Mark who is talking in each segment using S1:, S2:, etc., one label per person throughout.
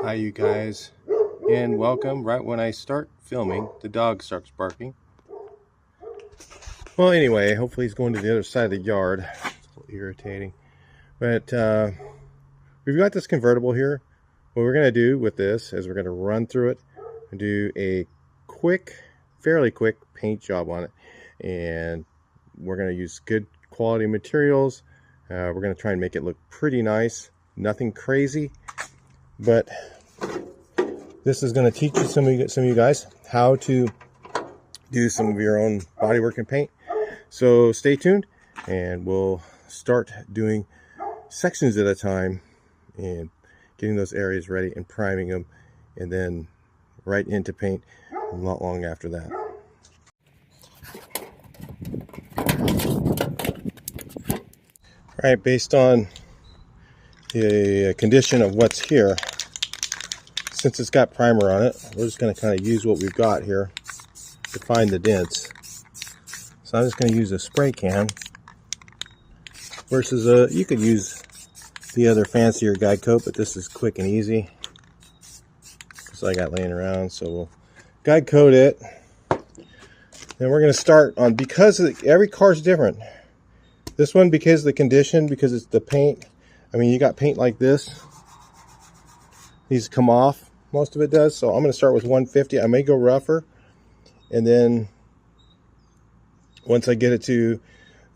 S1: Hi you guys, and welcome. Right when I start filming, the dog starts barking. Well, anyway, hopefully he's going to the other side of the yard. It's a little irritating. But we've got this convertible here. What we're going to do with this is we're going to run through it and do a fairly quick paint job on it. And we're going to use good quality materials. We're going to try and make it look pretty nice. Nothing crazy, but this is going to teach you some of you guys how to do some of your own bodywork and paint. So stay tuned, and we'll start doing sections at a time and getting those areas ready and priming them, and then right into paint not long after that. All right, based on the condition of what's here, since it's got primer on it, we're just going to kind of use what we've got here to find the dents. So I'm just going to use a spray can versus you could use the other fancier guide coat, but this is quick and easy because I got laying around. So we'll guide coat it. Then we're going to start on, because every car is different. This one, because of the condition, because it's the paint. I mean, you got paint like this. These come off. Most of it does. So I'm going to start with 150. I may go rougher, and then once I get it to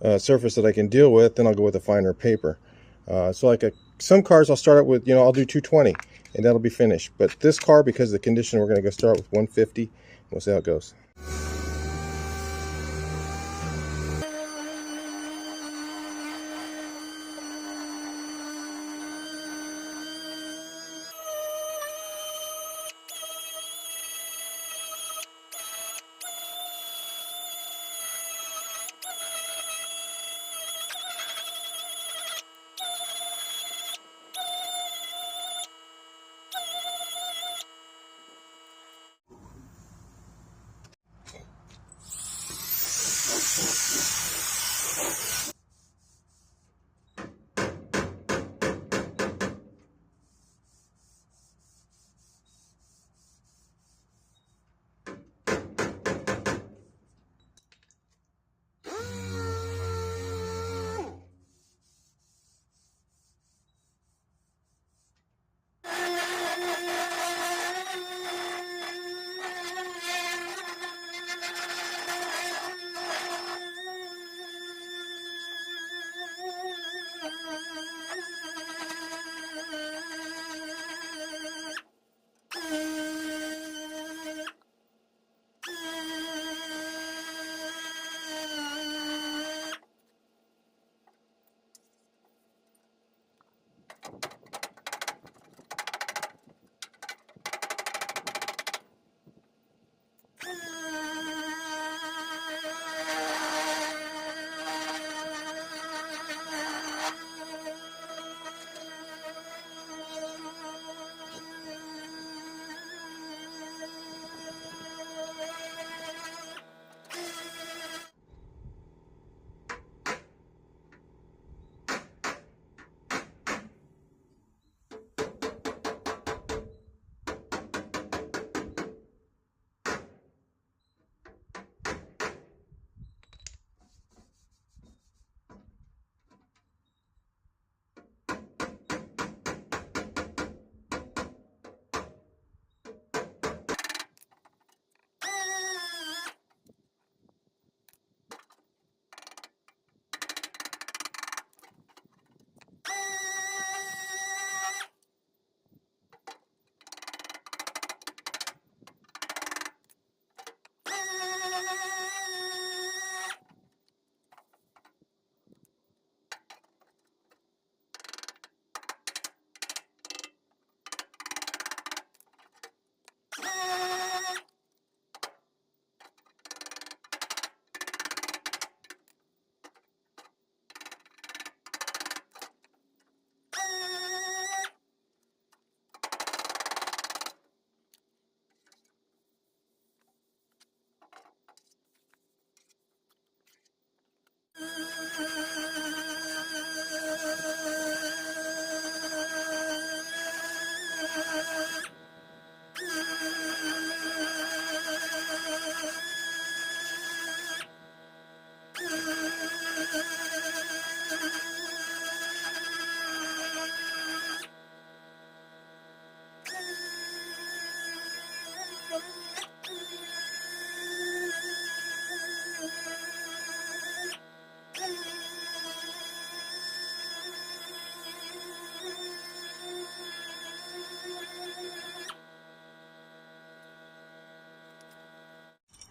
S1: a surface that I can deal with, then I'll go with a finer paper. So like some cars, I'll start out with, I'll do 220, and that'll be finished. But this car, because of the condition, we're going to go start with 150. We'll see how it goes.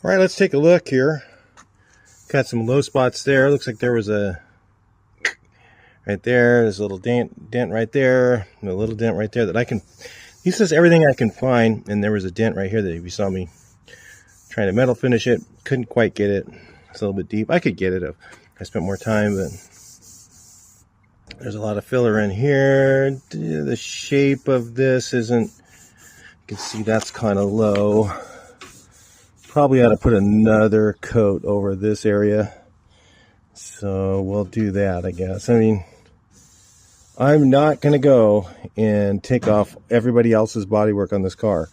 S1: All right, let's take a look here. Got some low spots there. Looks like there was a right there. There's a little dent right there, and a little dent right there that I can. He says everything I can find, and there was a dent right here that if you saw me trying to metal finish it, couldn't quite get it. It's a little bit deep. I could get it if I spent more time, but there's a lot of filler in here. The shape of this isn't. You can see that's kind of low. Probably ought to put another coat over this area. So we'll do that, I guess. I mean, I'm not going to go and take off everybody else's bodywork on this car.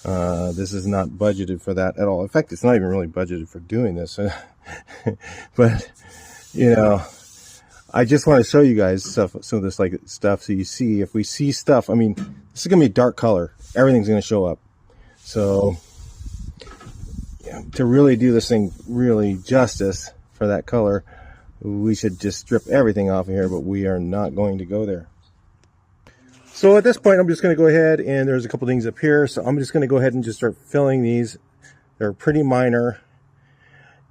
S1: This is not budgeted for that at all. In fact, it's not even really budgeted for doing this. But, you know, I just want to show you guys some of this stuff so you see. If we see stuff, I mean, this is going to be a dark color. Everything's going to show up. So to really do this thing really justice for that color, we should just strip everything off of here, but we are not going to go there. So at this point, I'm just going to go ahead, and there's a couple things up here, so I'm just going to go ahead and just start filling these. They're pretty minor.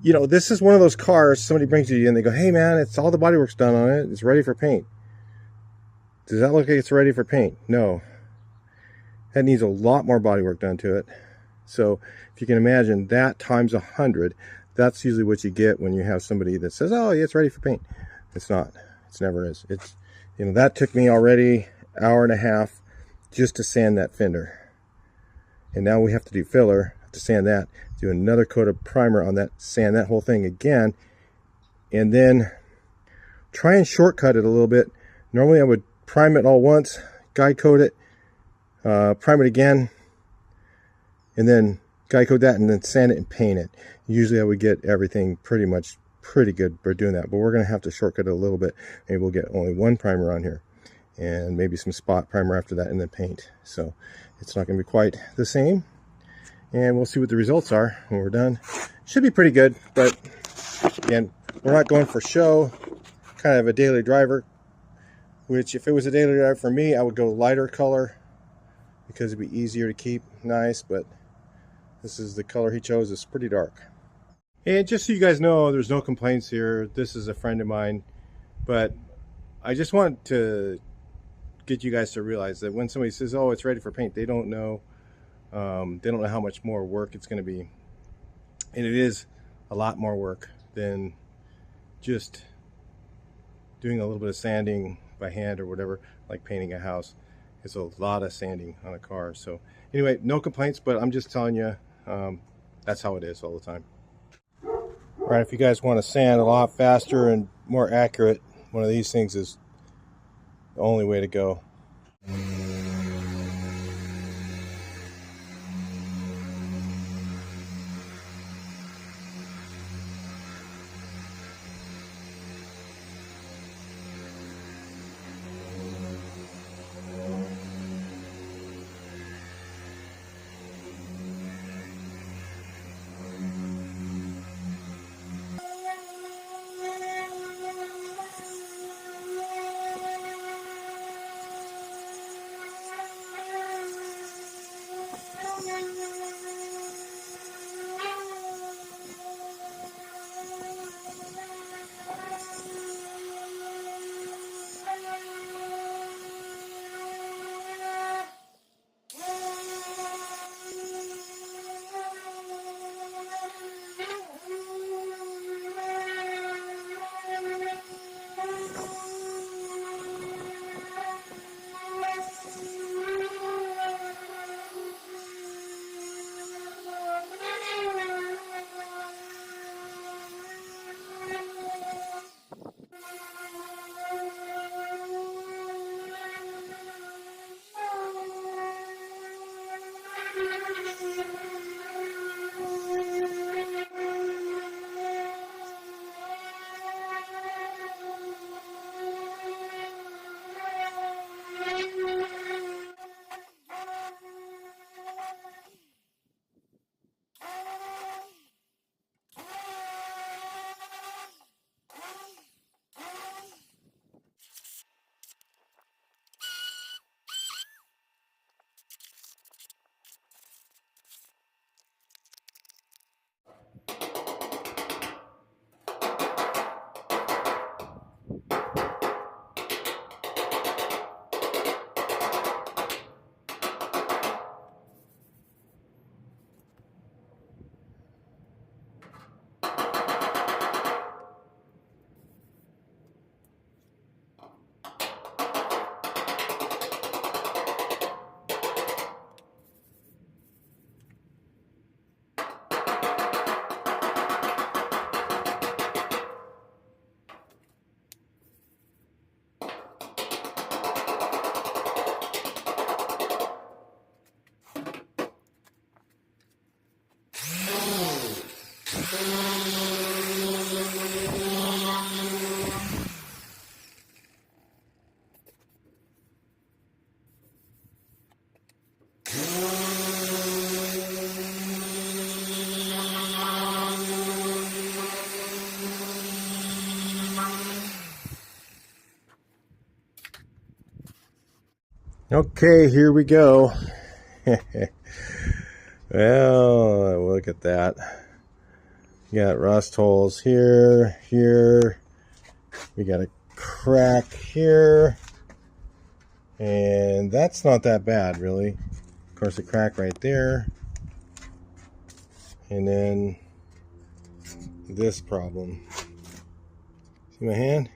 S1: You know, this is one of those cars somebody brings to you and they go, hey man, it's all the bodywork's done on it, it's ready for paint. Does that look like it's ready for paint? No. That needs a lot more bodywork done to it. So if you can imagine that times 100, that's usually what you get when you have somebody that says, oh yeah, it's ready for paint. It's not. It never is. It's, you know, that took me already an hour and a half just to sand that fender. And now we have to do filler to sand that, do another coat of primer on that, sand that whole thing again, and then try and shortcut it a little bit. Normally I would prime it all once, guide coat it, prime it again, and then guide coat that, and then sand it and paint it. Usually I would get everything pretty good for doing that, but we're going to have to shortcut it a little bit. Maybe we'll get only one primer on here and maybe some spot primer after that, and then paint. So it's not going to be quite the same, and we'll see what the results are when we're done. Should be pretty good, but again, we're not going for show. Kind of a daily driver, which if it was a daily driver for me, I would go lighter color because it'd be easier to keep nice, but this is the color he chose. It's pretty dark. And just so you guys know, there's no complaints here. This is a friend of mine, but I just want to get you guys to realize that when somebody says, oh, it's ready for paint, they don't know how much more work it's going to be. And it is a lot more work than just doing a little bit of sanding by hand or whatever, like painting a house. It's a lot of sanding on a car. So anyway, no complaints, but I'm just telling you, that's how it is all the time. All right, if you guys want to sand a lot faster and more accurate, one of these things is the only way to go. Okay, here we go. Well, look at that. You got rust holes here, here. We got a crack here. And that's not that bad, really. Of course, a crack right there. And then this problem. See my hand?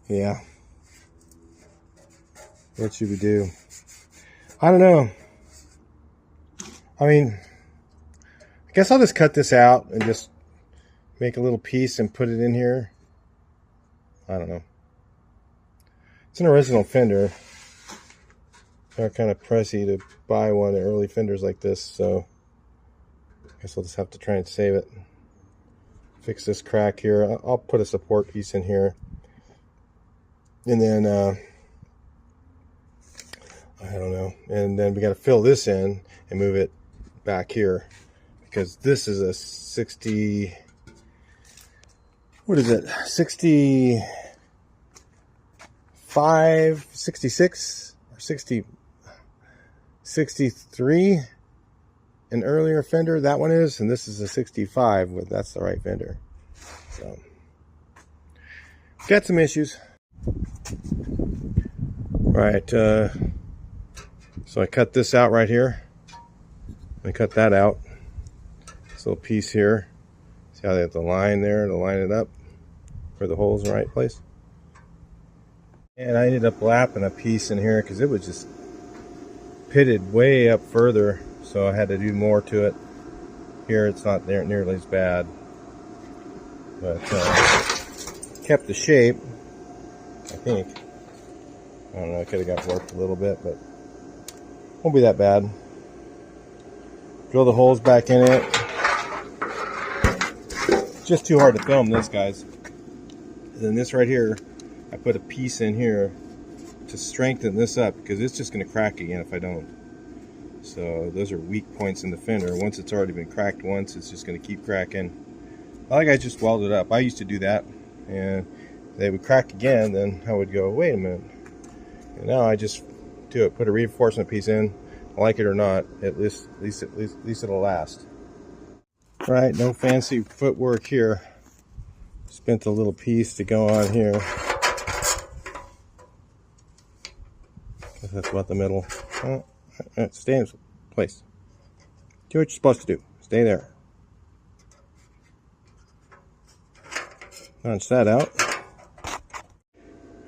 S1: Yeah. What should we do? I don't know. I mean, I guess I'll just cut this out and just make a little piece and put it in here. I don't know. It's an original fender. They're kind of pricey to buy one of the early fenders like this, so I guess I'll just have to try and save it. Fix this crack here. I'll put a support piece in here. And then, I don't know. And then we got to fill this in and move it back here. Because this is a 60... What is it? 65, 66, or 60, 63, an earlier fender, that one is, and this is a 65, but that's the right fender. So, got some issues. Right, so I cut this out right here. I cut that out. This little piece here. See how they have the line there to line it up for the holes in the right place? And I ended up lapping a piece in here because it was just pitted way up further, so I had to do more to it. Here it's not there nearly as bad, but kept the shape, I think. I don't know, I could have got warped a little bit, but won't be that bad. Drill the holes back in it. Just too hard to film this, guys. And then this right here, I put a piece in here to strengthen this up because it's just going to crack again if I don't. So those are weak points in the fender. Once it's already been cracked once, it's just going to keep cracking. I like I just welded it up. I used to do that, and they would crack again. Then I would go, wait a minute. And now I just do it. Put a reinforcement piece in. Like it or not, at least it'll last. Right, no fancy footwork here. Spent a little piece to go on here. That's about the middle. Stay in place. Do what you're supposed to do. Stay there. Punch that out.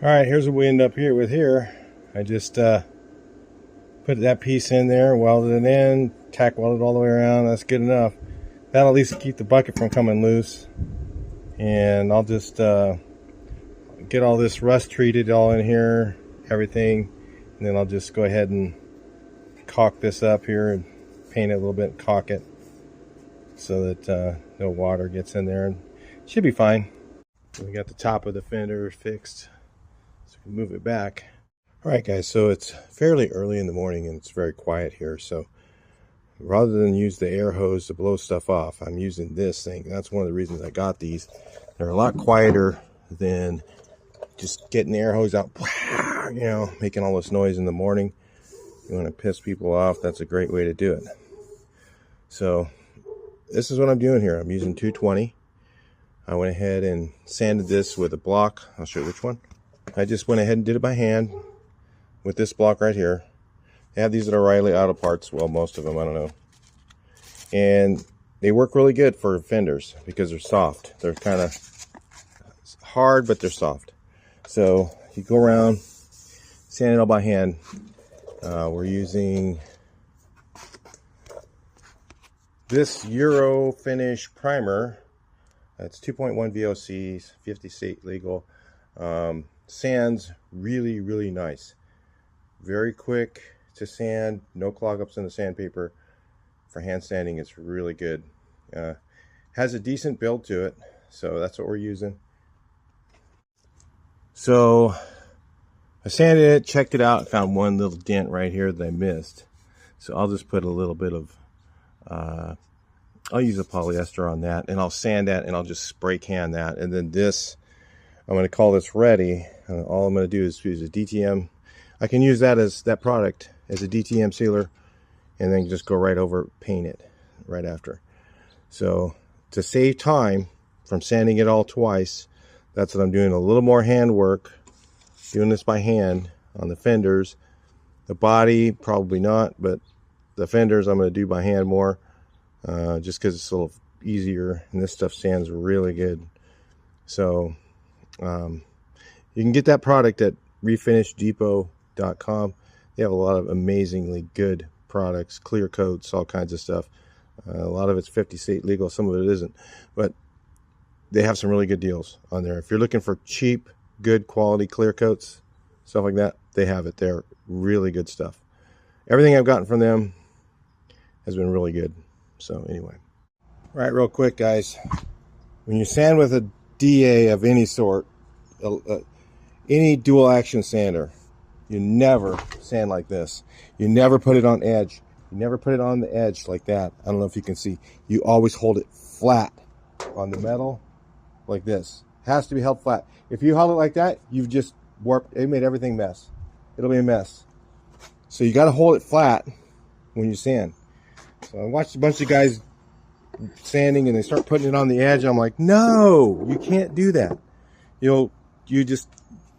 S1: Alright, here's what we end up here with here. I just put that piece in there, welded it in, tack welded all the way around. That's good enough. That'll at least keep the bucket from coming loose. And I'll just get all this rust treated all in here, everything. And then I'll just go ahead and caulk this up here and paint it a little bit and caulk it so that no water gets in there. And it should be fine. We got the top of the fender fixed, so we can move it back. Alright guys, so it's fairly early in the morning and it's very quiet here, so rather than use the air hose to blow stuff off, I'm using this thing. That's one of the reasons I got these. They're a lot quieter than just getting the air hose out, you know, making all this noise in the morning. You want to piss people off, that's a great way to do it. So this is what I'm doing here. I'm using 220. I went ahead and sanded this with a block. I'll show you which one. I just went ahead and did it by hand with this block right here. They have these at O'Reilly Auto Parts. Well, most of them, I don't know. And they work really good for fenders because they're soft. They're kind of hard, but they're soft. So you go around, sand it all by hand. We're using this Euro Finish primer. That's 2.1 VOCs, 50 state legal. Sands really, really nice. Very quick to sand, no clog ups in the sandpaper. For hand sanding, it's really good. Has a decent build to it, so that's what we're using. So I sanded it, checked it out, found one little dent right here that I missed. So I'll just put a little bit of, I'll use a polyester on that, and I'll sand that, and I'll just spray can that. And then this, I'm going to call this ready. All I'm going to do is use a DTM. I can use that as that product as a DTM sealer, and then just go right over, paint it right after. So to save time from sanding it all twice, that's what I'm doing. A little more hand work, doing this by hand on the fenders. The body, probably not, but the fenders I'm going to do by hand more, just because it's a little easier, and this stuff sands really good. So you can get that product at refinishedepot.com. They have a lot of amazingly good products, clear coats, all kinds of stuff. A lot of it's 50 state legal, some of it isn't, but they have some really good deals on there. If you're looking for cheap, good quality clear coats, stuff like that, they have it there. Really good stuff. Everything I've gotten from them has been really good. So anyway, all right, real quick, guys, when you sand with a DA of any sort, any dual action sander, you never sand like this. You never put it on edge. You never put it on the edge like that. I don't know if you can see. You always hold it flat on the metal like this. It has to be held flat. If you hold it like that, you've just warped. It made everything mess. It'll be a mess. So you got to hold it flat when you sand. So I watched a bunch of guys sanding, and they start putting it on the edge. I'm like, no, you can't do that. You just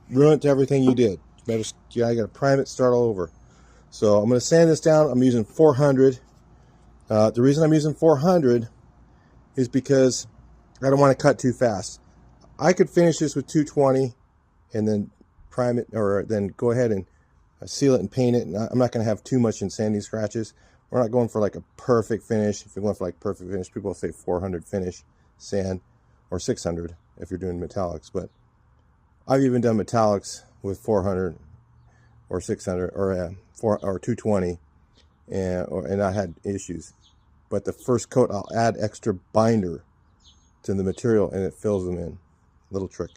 S1: ruined everything you did. You got to prime it, start all over. So I'm going to sand this down. I'm using 400. The reason I'm using 400 is because I don't want to cut too fast. I could finish this with 220 and then prime it, or then go ahead and seal it and paint it. And I'm not going to have too much in sanding scratches. We're not going for like a perfect finish. If you're going for like perfect finish, people say 400 finish sand, or 600 if you're doing metallics. But I've even done metallics with 400 or 600 or 220, and I had issues. But the first coat, I'll add extra binder to the material, and it fills them in. Little trick.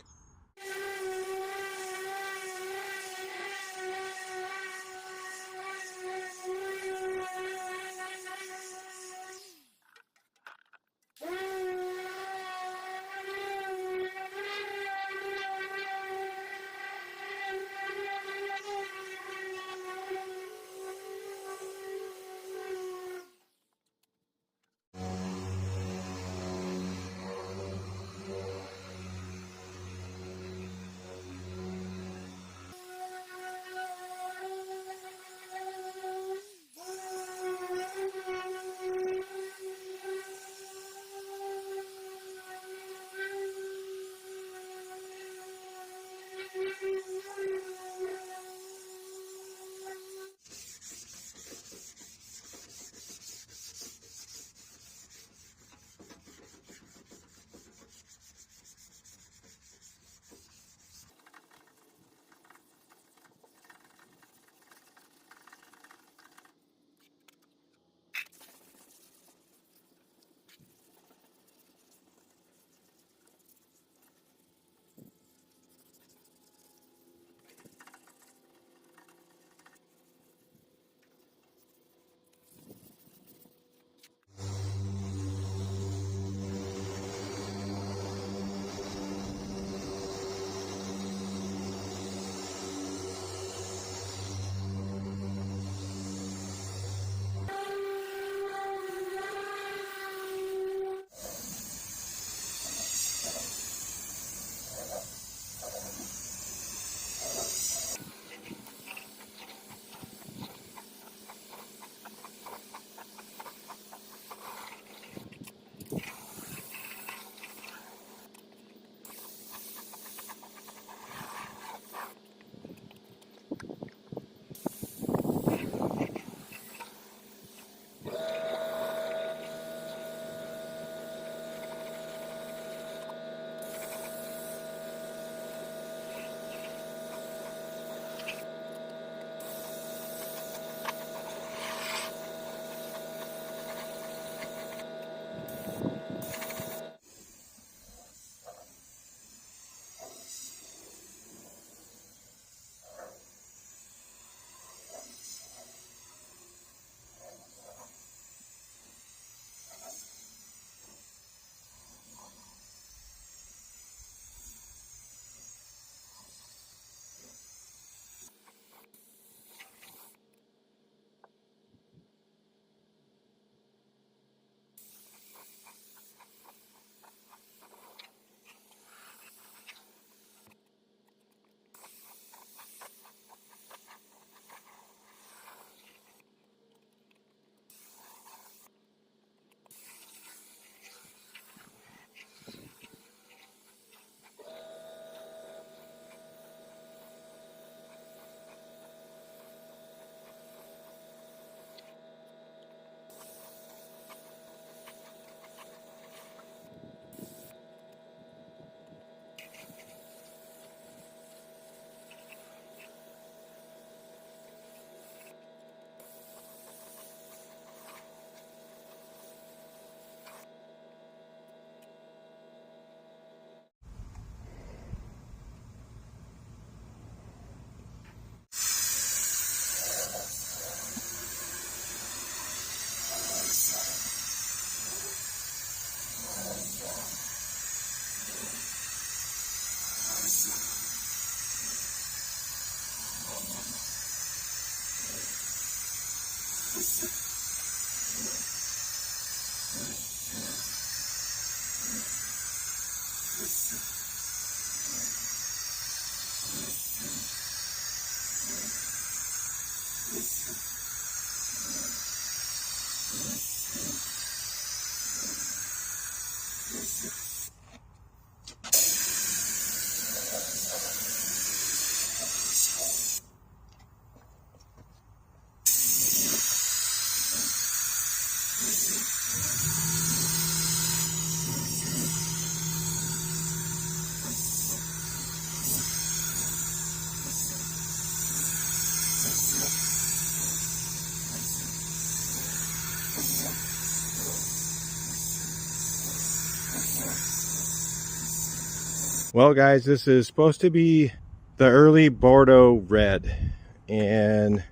S1: Well guys, this is supposed to be the early Bordeaux red, and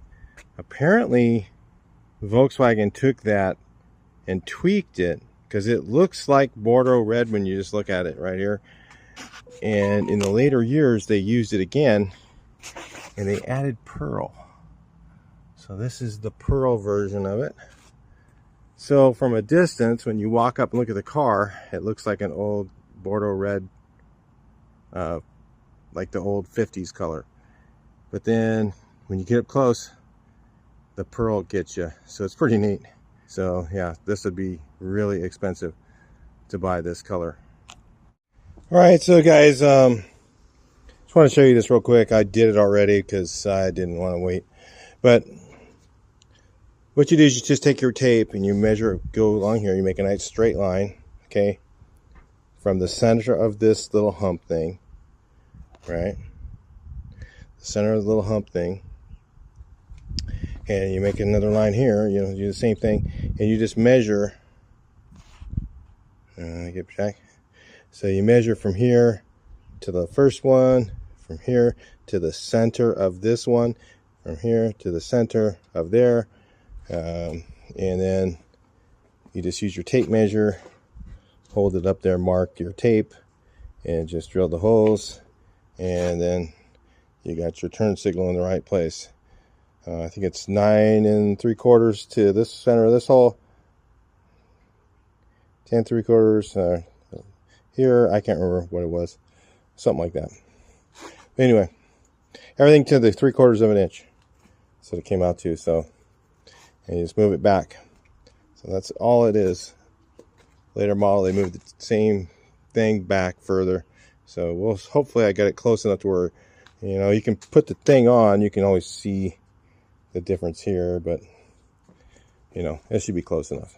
S1: apparently Volkswagen took that and tweaked it because it looks like Bordeaux red when you just look at it right here. And in the later years they used it again and they added pearl. So this is the pearl version of it. So from a distance, when you walk up and look at the car, it looks like an old Bordeaux red, like the old 50s color. But then when you get up close, the pearl gets you. So it's pretty neat. So yeah, this would be really expensive to buy this color. All right, so guys, just want to show you this real quick. I did it already because I didn't want to wait. But what you do is you just take your tape and you measure, go along here, you make a nice straight line, okay, from the center of this little hump thing, right? The center of the little hump thing. And you make another line here, you know, do the same thing, and you just measure, get back. So you measure from here to the first one, from here to the center of this one, from here to the center of there, and then you just use your tape measure, hold it up there, mark your tape, and just drill the holes, and then you got your turn signal in the right place. I think it's 9 3/4 to this center of this hole, 10 3/4 here. I can't remember what it was, something like that. But anyway, everything to the 3/4 of an inch. That's what it came out to. So, and you just move it back. So that's all it is. Later model, they moved the same thing back further. So we'll hopefully I get it close enough to where, you know, you can put the thing on. You can always see the difference here, but you know, it should be close enough.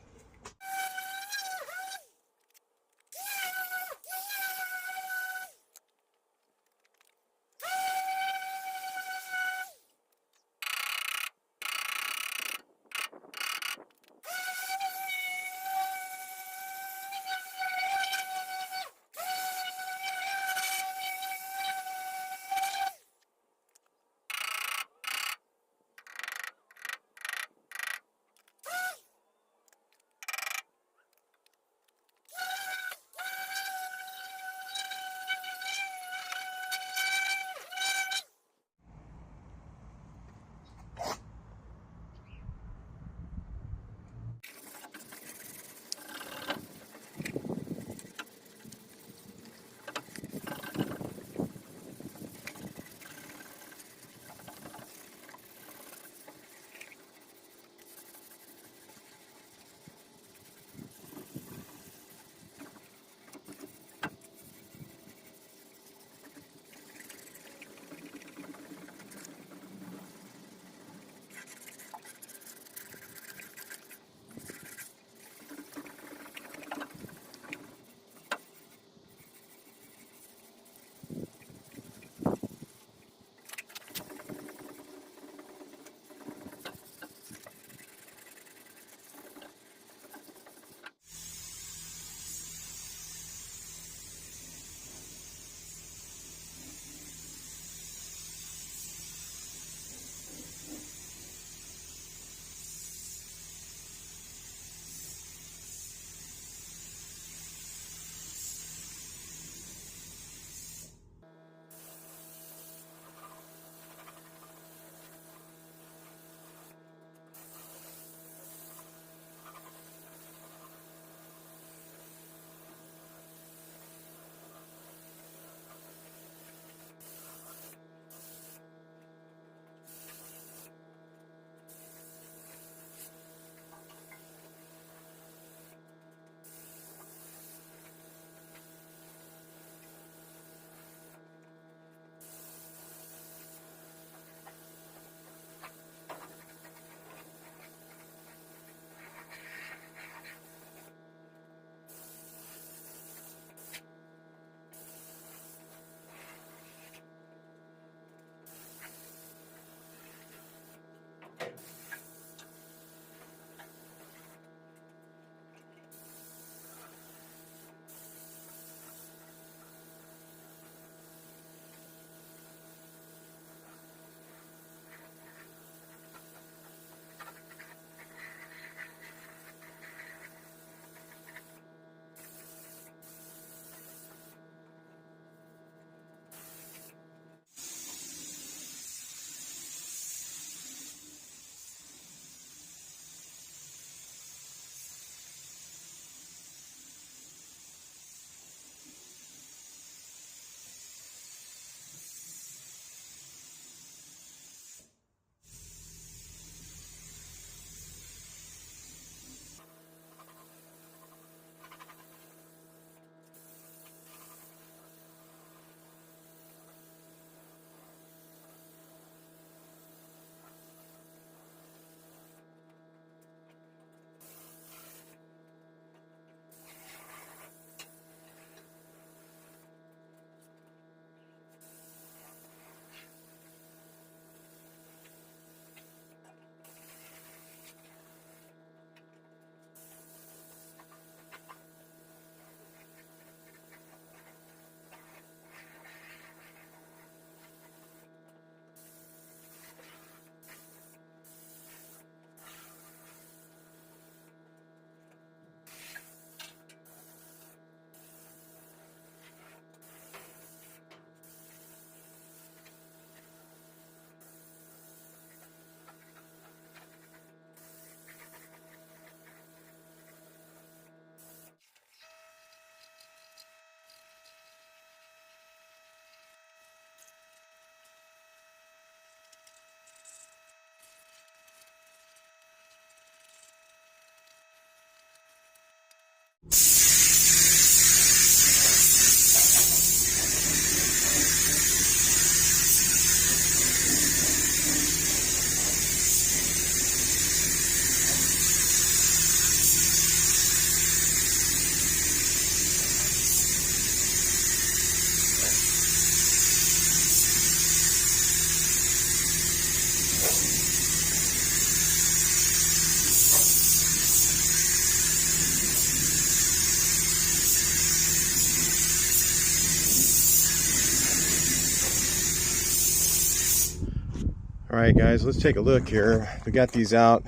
S1: Alright guys, let's take a look here. We got these out.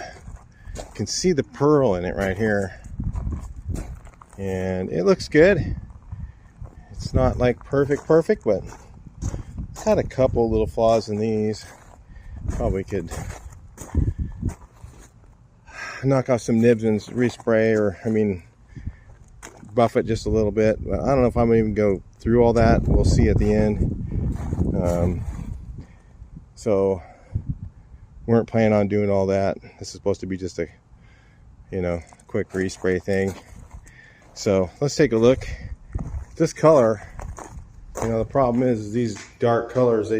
S1: You can see the pearl in it right here. And it looks good. It's not like perfect, but it's got a couple little flaws in these. Probably could knock off some nibs and respray, or buff it just a little bit. But I don't know if I'm gonna even go through all that. We'll see at the end. So weren't planning on doing all that. This is supposed to be just a quick respray thing. So let's take a look. This color, the problem is these dark colors, they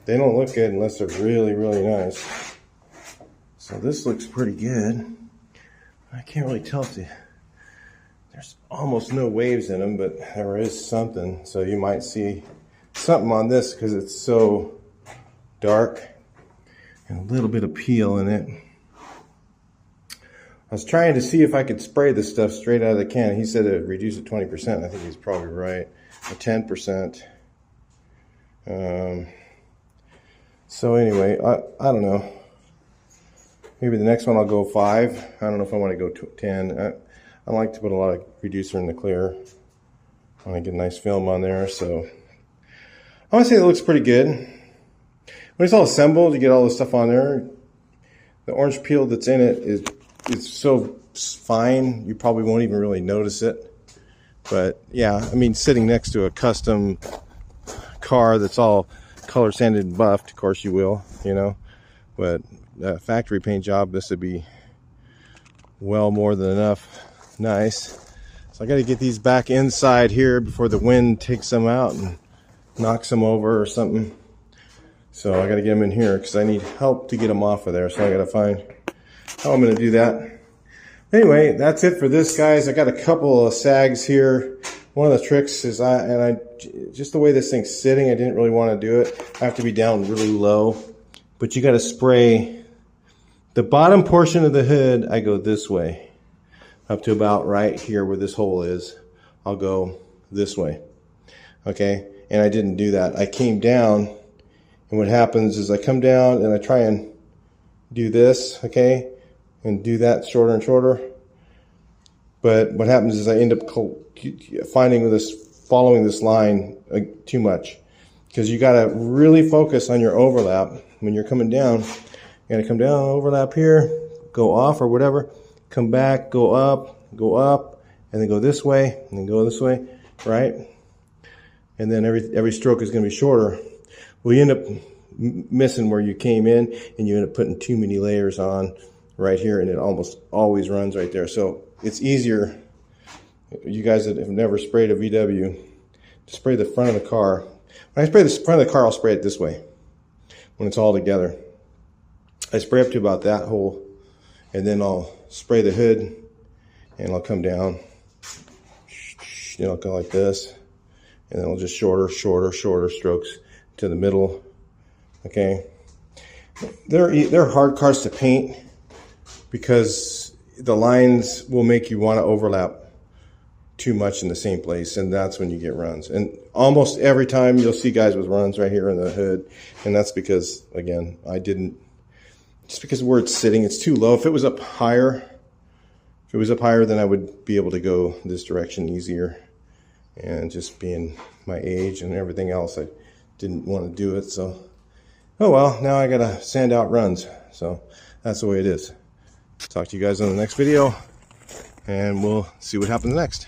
S1: don't look good unless they're really, really nice. So this looks pretty good. I can't really tell if there's almost no waves in them, but there is something. So you might see something on this because it's so dark and a little bit of peel in it. I was trying to see if I could spray this stuff straight out of the can. He said it would reduce it 20%. I think he's probably right. Or 10%. So anyway, I don't know. Maybe the next one I'll go 5. I don't know if I want to go 10. I like to put a lot of reducer in the clear. I want to get a nice film on there. So I want to say it looks pretty good. When it's all assembled, you get all the stuff on there. The orange peel that's in it is so fine, you probably won't even really notice it. But yeah, sitting next to a custom car that's all color sanded and buffed, of course you will, but a factory paint job, this would be well more than enough. Nice. So I got to get these back inside here before the wind takes them out and knocks them over or something. So I got to get them in here because I need help to get them off of there. So I got to find how I'm going to do that. Anyway, that's it for this, guys. I got a couple of sags here. One of the tricks is just the way this thing's sitting, I didn't really want to do it. I have to be down really low, but you got to spray the bottom portion of the hood. I go this way up to about right here where this hole is. I'll go this way. Okay. And I didn't do that. I came down, and what happens is I come down and I try and do this. Okay. And do that shorter and shorter. But what happens is I end up following this line too much, because you got to really focus on your overlap when you're coming down. You got to come down, overlap here, go off or whatever, come back, go up, and then go this way, and then go this way, right? And then every stroke is going to be shorter. Well, you end up missing where you came in, and you end up putting too many layers on right here, and it almost always runs right there. So it's easier, you guys that have never sprayed a VW, to spray the front of the car. When I spray the front of the car, I'll spray it this way when it's all together. I spray up to about that hole, and then I'll spray the hood, and I'll come down, I'll go like this, and then I'll just shorter strokes to the middle. Okay, they're hard cars to paint, because the lines will make you want to overlap too much in the same place, and that's when you get runs. And almost every time you'll see guys with runs right here in the hood, and that's because, again, just because where it's sitting, it's too low. If it was up higher, then I would be able to go this direction easier. And just being my age and everything else, I didn't want to do it. So, oh well, now I gotta sand out runs. So that's the way it is. Talk to you guys on the next video, and we'll see what happens next.